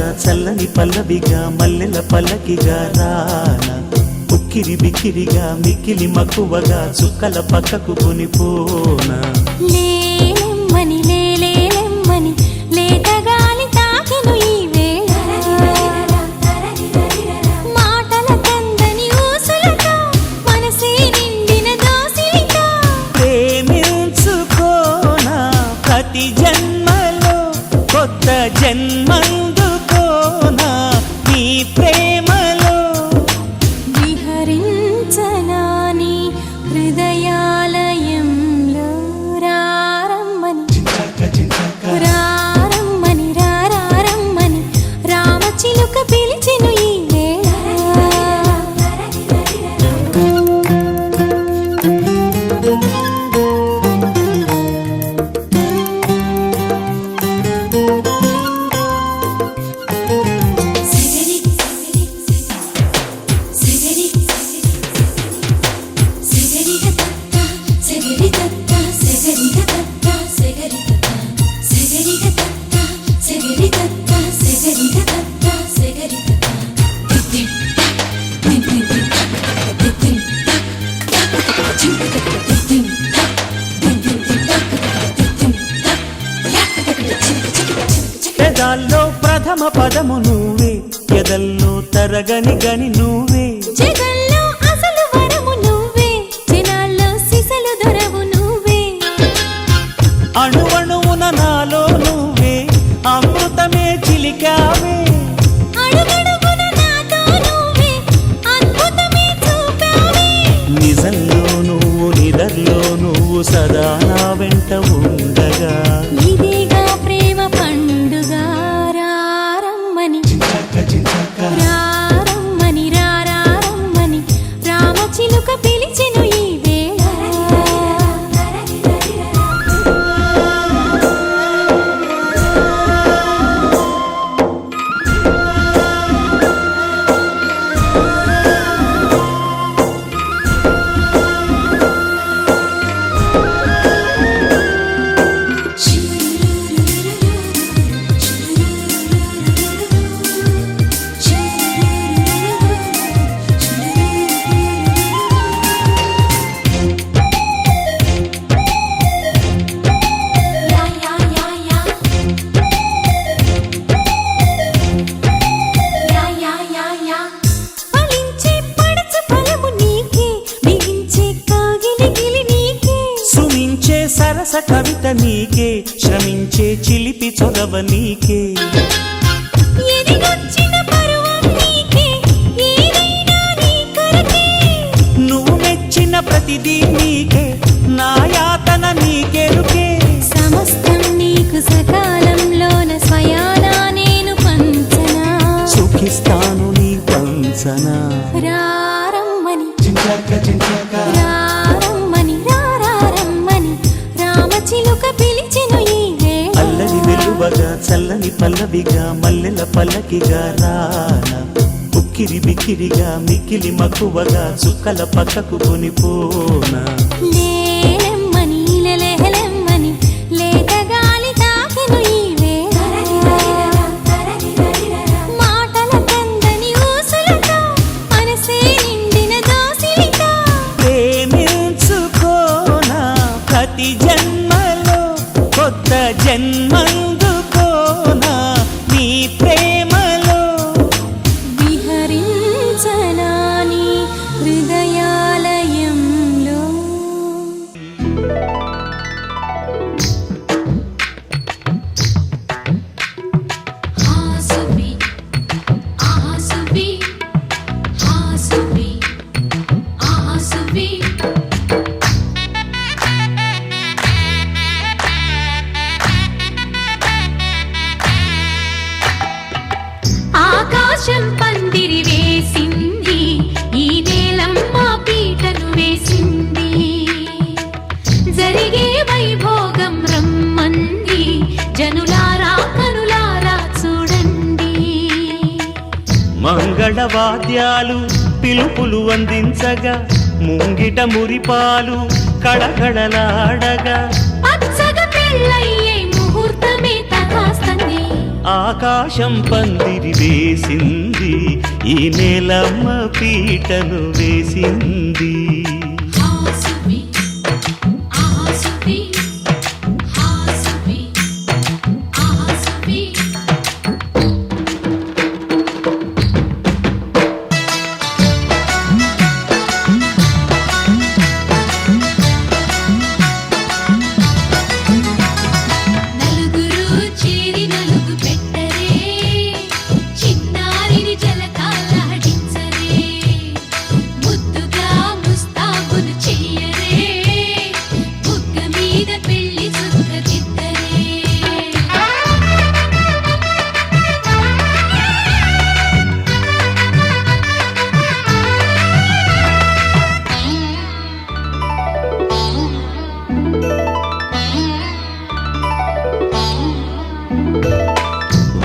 వెల్లువగా చల్లని పల్లవిగా మల్లెల పల్లకిగా రానా ఉక్కిరి బిక్కిరిగా మిక్కిలి మక్కువగా చుక్కల పక్కకు కొనిపోనా లేలెమ్మని లేలేలెమ్మని లేతగాలి తాకెను ఈ వేళ మాటల కందని ఊసులతో మనసే నిండిన దోసిలితో ప్రేమించుకోనా ప్రతి జన్మలో కొత్త జన్మందుకోనా నీ ప్రేమలో విహరించనాని హృదయాలయంలో రారమ్మని రారమ్మని రారమ్మని రామచిలుక పిలిచెను ఈ వేళ పెదాల్లో ప్రథమ పదము నువ్వే ఎదల్లో తరగని గని నువ్వే జగల్లో అసలు వరము నువ్వే జనాల్లో సిసలు దొరవు నువ్వే అణువణువున నాలో నువ్వే అమృతమే చిలికావే అడుగడుగున నాతో నువ్వే అద్భుతమే చూపావే నిజంలో నువ్వు నిదర్లో నువ్వు సదా నా వెంట ఉండగా ఇదిగా ప్రేమ పండుగ రారమ్మని రారమ్మని రారమ్మని రామచిలుక పిలిచెను ఈ వేళ ఫలించే పడచ ఫలము నీకే బిగించే కాగిలిగిలి నీకే సుమించే సరస కవిత నీకే శ్రమించే చిలిపి చొరవ నీకే ఎదిగొచ్చిన పరువం నీకే ఏదైనా నీ కొరకే నువ్వు మెచ్చిన ప్రతిదీ నీకే నా యాతన నీకెరుకే సమస్తం నీకు సకాలంలోన స్వయానా నేను పంచనా సుఖిస్తాను నీ పంచనా రారమ్మని రారమ్మని రారమ్మని రామచిలుక పిలిచెను ఈ వేళ అల్లరి వెలువగా చల్లని పల్లవిగా మల్లెల పల్లకిగా రానా ఉక్కిరి బిక్కిరిగా మిక్కిలి మక్కువగా చుక్కల పక్కకు కొనిపోనా లేలెమ్మని లెలెహలెమ్మని లేతగాలి తాకెను ఈ వేళ మాటల కందని ఊసులతో మనసే నిండిన దోసిలితో ప్రేమించుకోనా ప్రతి జన్మలో కొత్త జన్మందుకోనా నీ ప్రేమలో విహరించనాని హృదయాలయంలో హాసుబి ఆసుబి హాసుబి ఆసుబి ఆకాశం పందిరి వేసింది ఈ నేలమ్మ పీటను వేసింది జరిగే వైభోగం రమ్మంది జనులారా కనులారా చూడండి మంగళవాద్యాలు పిలుపులు అందించగా ముంగిట మురిపాలు కళకళలాడగా పచ్చగా పెళ్ళయ్యే ముహూర్తమే తకాస్తంది ఆకాశం పందిరి వేసింది, ఈ నేలమ్మ పీటను వేసింది. హాసువి ఆసువి హాసువి ఆసువి నలుగురు చేరి నలుగు పెట్టరే, చిన్నారిని జలకాలాడించరే, ముద్దుగా ముస్తాబులు చెయ్యరే, బుగ్గ మీద పెళ్లి చుక్క దిద్దరే.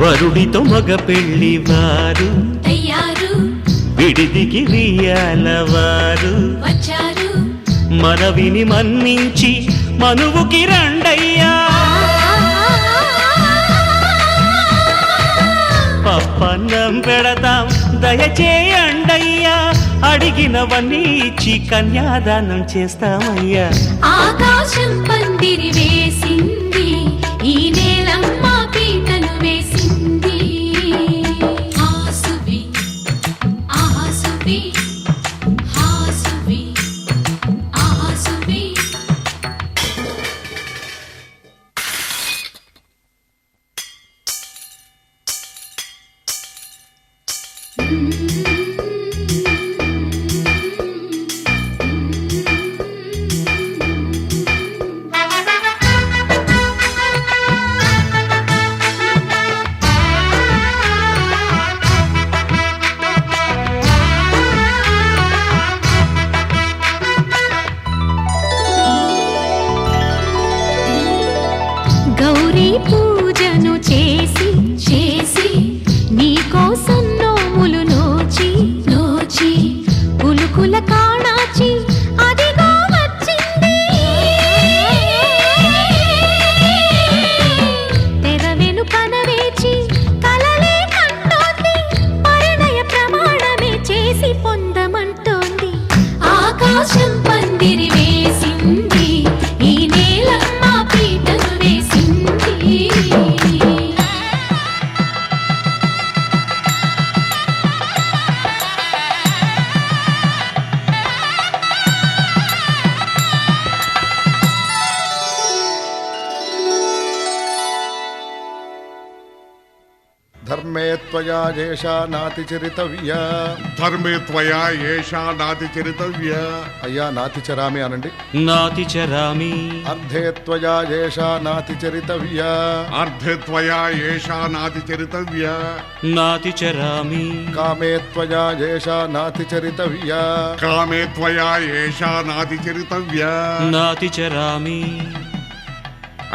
వరుడితో మగ పెళ్లి వారు, తయ్యారు విడిదికి వియ్యాలవారు, వచ్చారు మనవిని మన్నించి మనువుకి రండయ్యా. పప్పన్నం పెడతాం దయచేయండయ్యా, అడిగినవన్నీ ఇచ్చి కన్యాదానం చేస్తామయ్యా. ఆకాశం పందిరి వేసింది, ఈ నేలమ్మ పీటను వేసింది. హాసువి ఆసువి హాసువి ఆసువి గౌరీ పూజను చేసి చేసి నీకోసం నోములు నోచి నోచి పులుకుల కాణాచి అదిగో వచ్చింది. తెర వెనుకన వేచి కలలే కంటోంది, పరిణయ ప్రమాణమే చేసి పొందమంటోంది. ఆకాశం పందిరి వేసింది, ఈ నేలమ్మ పీటను వేసింది. ధర్మే త్వయా ఏషా నాతి చరితవ్య. ధర్మే త్వయా ఏషా నాతి చరితవ్య. అయ్యా నాతి చరామి అనండి. నాతి చరామి అర్ధే త్వయా ఏషా నాతి చరితవ్య. అర్ధే త్వయా ఏషా నాతి చరితవ్య. నాతి చరామి కామే త్వయా ఏషా నాతి చరితవ్య. కామే త్వయా ఏషా నాతి చరితవ్య. నాతి చరామి.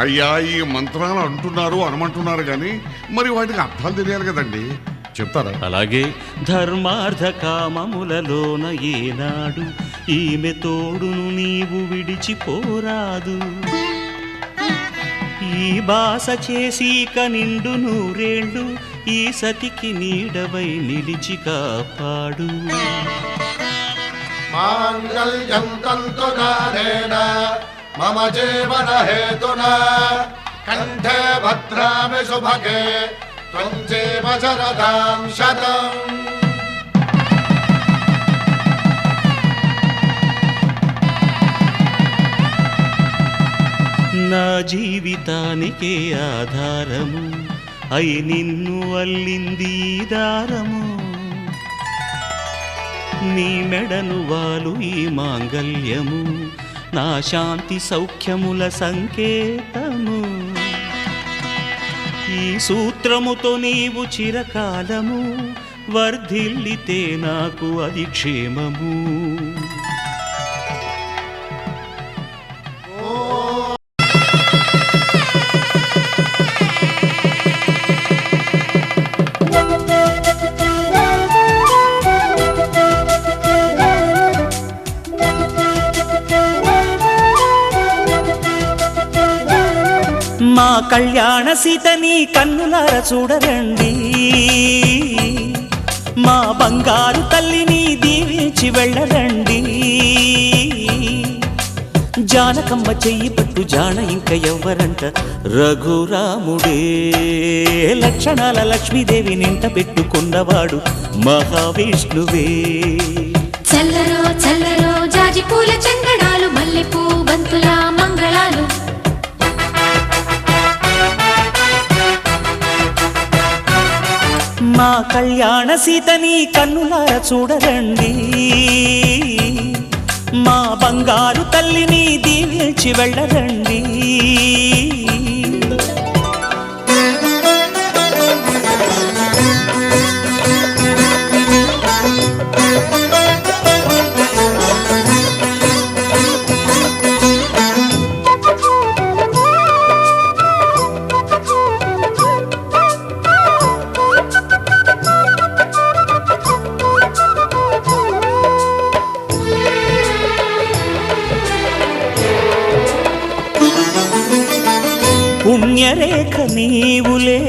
అయ్యా ఈ మంత్రాలు అంటున్నారు అనమంటున్నారు గాని మరి వాటికి అర్థాలు తెలియాలి కదండి, చెప్తారా? అలాగే ధర్మార్థ కామములలోన ఏనాడు ఈమె తోడును నీవు విడిచిపోరాదు. ఈ బాస చేసి నిండు నూరేళ్ళు ఈ సతికి నీడవై నిలిచి కాపాడు. మాంగళ్యం తంతునానేన మమ జీవన హేతునా కంఠే భద్రామి శుభగే త్వం జీవ శరదాం శతం. నా జీవితానికే ఆధారము అయి నిన్ను అల్లింది ఈ దారము. నీ మెడను వాలు ఈ మాంగల్యము నా శాంతి సౌఖ్యముల సంకేతము. ఈ సూత్రముతో నీవు చిరకాలము వర్ధిల్లితే నాకు అది క్షేమము. మా కళ్యాణ సీతని కన్నులార చూడరండి, మా బంగారు తల్లిని దీవించి వెళ్ళరండి. జానకమ్మ చెయ్యి పట్టు జాన ఇంక ఎవ్వరంట, రఘురాముడే లక్షణాల లక్ష్మీదేవి నింట పెట్టుకున్నవాడు మహావిష్ణువే. చల్లరో చల్లరో జాజి పూల చంగడాలు, మల్లెపూ బంతుల మంగళాలు. మా కళ్యాణ సీతని కన్నులార చూడరండి, మా బంగారు తల్లిని దీవించి వెళ్ళరండి. పుణ్యరేఖ నీవులే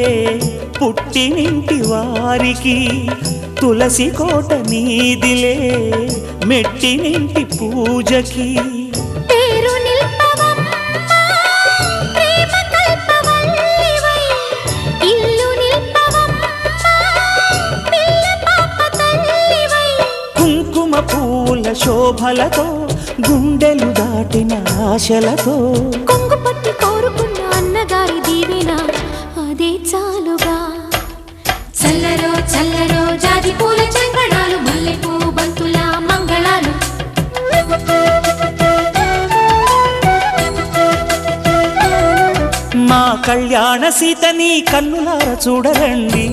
పుట్టినింటి వారికి, తులసి కోట నీదిలే మెట్టినింటి పూజకి. పేరు నిల్పవమ్మ ప్రేమ కల్పవల్లివై, ఇల్లు నిల్పవమ్మ పిల్ల పాప తల్లివై. కుంకుమ పూల శోభలతో గుండెలు దాటిన ఆశలతో, కొంగు పట్టి కోరుకున్న అన్నగారి దీవెన అదే చాలుగా. చల్లరో చల్లరో జాజి పూల చంగడాలు, మల్లెపూ బంతుల మంగళాలు. మా కళ్యాణ సీతని కన్నులార చూడరండి,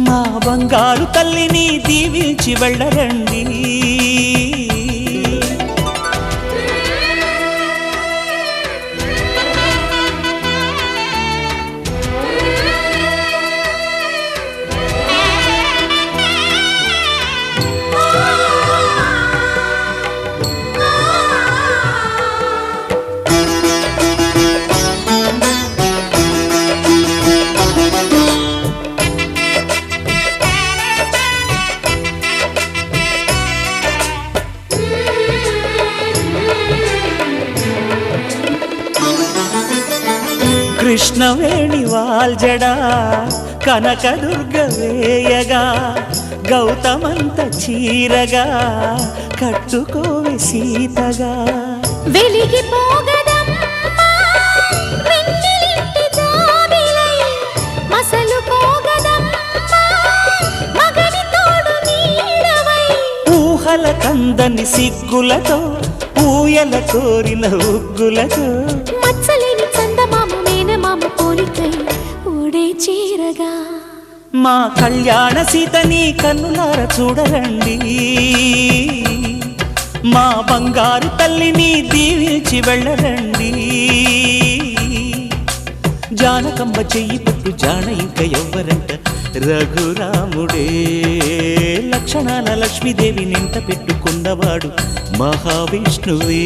మా బంగారు తల్లిని దీవించి వెళ్ళరండి. కృష్ణవేణి వాల్జడా కనకదుర్గ వేయగా, గౌతమంత చీరగా కట్టుకోవి సీతగా. వెలిగిపోగదమ్మా వెన్నెలింటి జాబిలై, మసలుకోగదమ్మా మగని తోడు నీడవై. ఊహల కందని సిగ్గులతో ఊయల కోరిన ఉగ్గులతో, మచ్చలేని చందమామ మేనమామ పోలికై ఓడే చీరగా. మా కళ్యాణ సీతని కన్నులార చూడరండి, మా బంగారు తల్లిని దీవించి వెళ్ళరండి. జానకమ్మ చెయ్యి పట్టు జాన ఇంక ఎవ్వరంట, రఘురాముడే లక్షణాల లక్ష్మీదేవి నింట పెట్టుకున్నవాడు మహావిష్ణువే.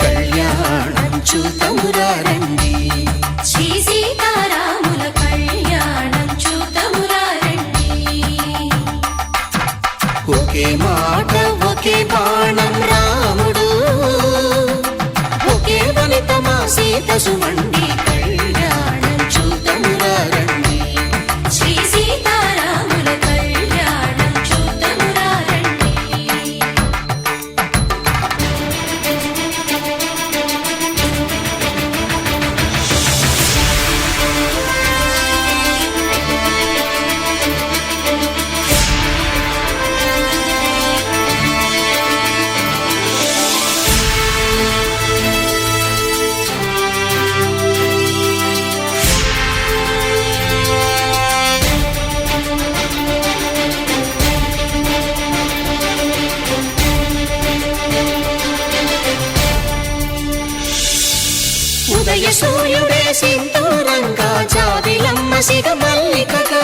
కళ్యాణం చూతమురారండి, శ్రీ సీతారాముల కళ్యాణం చూతమురారండి. ఒకే మాట ఒకే బాణం రాముడు, ఒకే వనిత మా సీత సుమండి. కళ్యాణం చూతమురారండి, శ్రీ సీతారాముల కళ్యాణం చూతమురారండి. సింధూరంగా జాబిలమ్మ సిగ మల్లికగా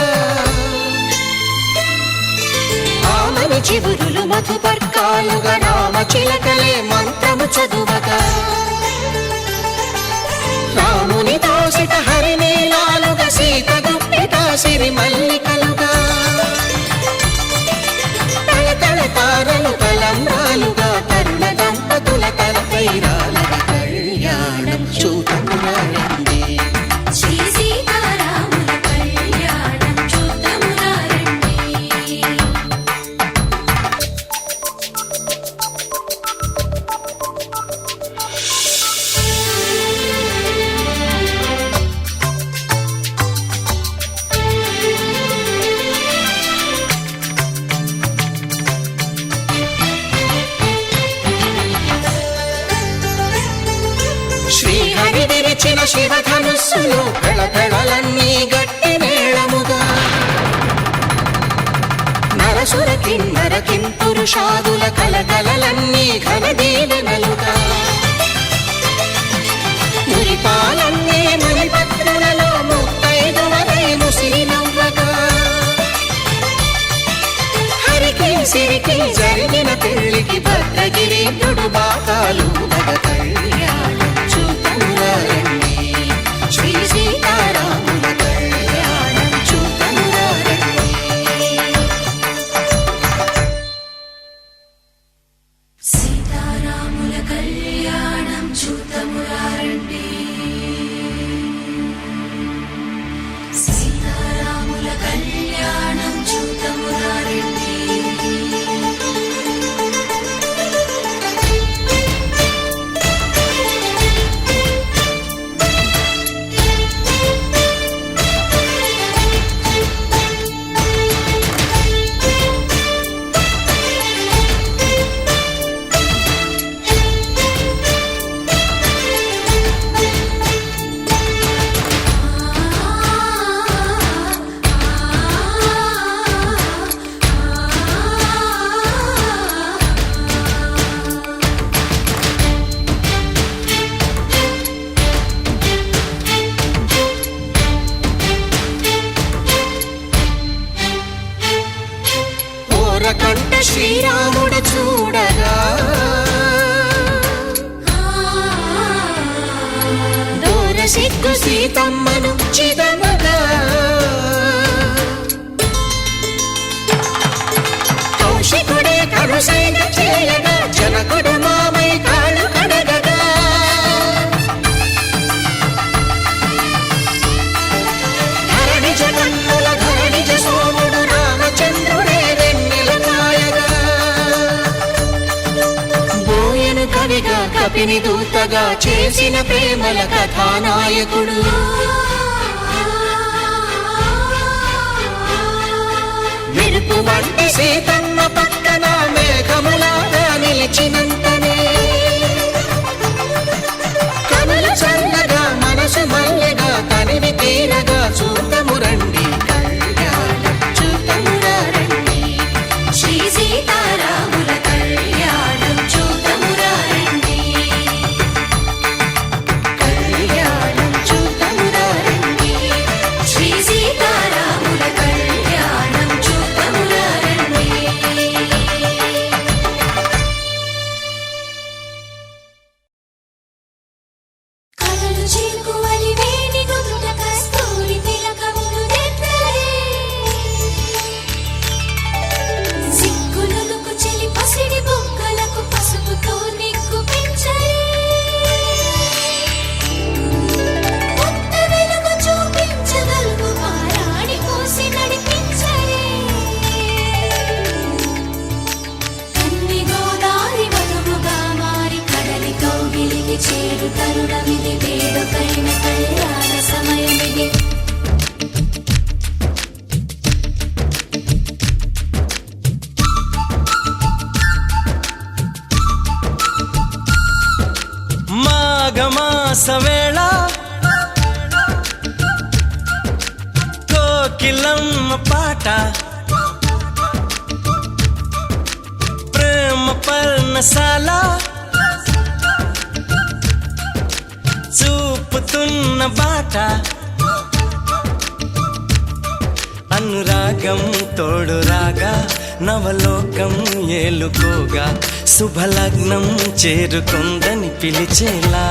ఆమని చివురులు మధుపర్కాలుగా రామ చిలకలే మంత్రము చదువగా రాముని దోసిట హరినీలాలుగా సీత గుప్పిట సిరి మల్లికలుగా తళతళ తారలు తలంబ్రాలుగా తరుణ దంపతుల తలపైరాలగా కళ్యాణం చూతమురారండి శ్రీ సీతారాముల కళ్యాణం చూద్దామురా రండి. శ్రీహరి విరిచిన శివధనుస్సులు పెళపెళలన్నీ గట్టి మేళముగా నరసుర కిన్నర కింపురుషాదుల కలకలలన్నీ ఘన దీవెనలుగా మురిపాలన్నీ మణిపత్రులలో ముత్తైదువలై ముసిరి నవ్వగా హరికి సిరికి జరిగిన పెళ్లికి భద్రగిరీంద్రుడు బాకాలు మగ కళ్యాణం చూతమురారండి శ్రీ సీతారాముల కళ్యాణం చూతమురారండి సీతారాముల కళ్యాణం చూద్దామురా రండి. సీతారాముల కళ్యాణం చూద్దామురా రండి. ఓరకంట శ్రీరాముడు చూడగా దూర సిగ్గు సీతమ్మను చిదమగా కౌశికుడే కరుసైన చేయగా జనకుడు మామై కాళ్ళు కడగగా ధరణి జగన్నుల ధరణిజ సోముడు రామచంద్రుడే వెన్నెల కాయగా బోయను కవిగా కపిని దూతగా చేసిన ప్రేమల కథానాయకుడు మెరుపు వంటి సీతమ్మ పక్కన మేఘములాగా నిలిచినంతనే కనులు చల్లగా మనసు మల్లెగా తనివి తీరగా చూతమురండి కళ్యాణం చూతమురారండి శ్రీ సీతారాముల కళ్యాణం చూద్దామురా రండి. కళ్యాణం చూతమురారండి శ్రీ సీతారాముల కళ్యాణం చూద్దామురా రండి. కలలు చిలుకువలి వేణి నుదుట కస్తూరి తిలకములు దిద్దలే. సిగ్గులుకు చెలి పసిడి బుగ్గలకు పసుపుతో నిగ్గు పెంచలే. కొత్త వెలుగు చూపించగలుగు పారాడి పోసి నడిపించలే. కన్ని గోదారి వధువుగా మారి కడలి కౌగిలికి చేరు తరుణమిది వేడుకైన కళ్యాణ సమయమిది. మాఘమాస వేళ కోకిలమ్మ పాట ప్రేమ పర్ణశాల చూపుతున్న చిన్న బాట అనురాగం తోడు రాగా నవలోకం ఏలుకోగా శుభలగ్నం చేరుకుందని పిలిచేలా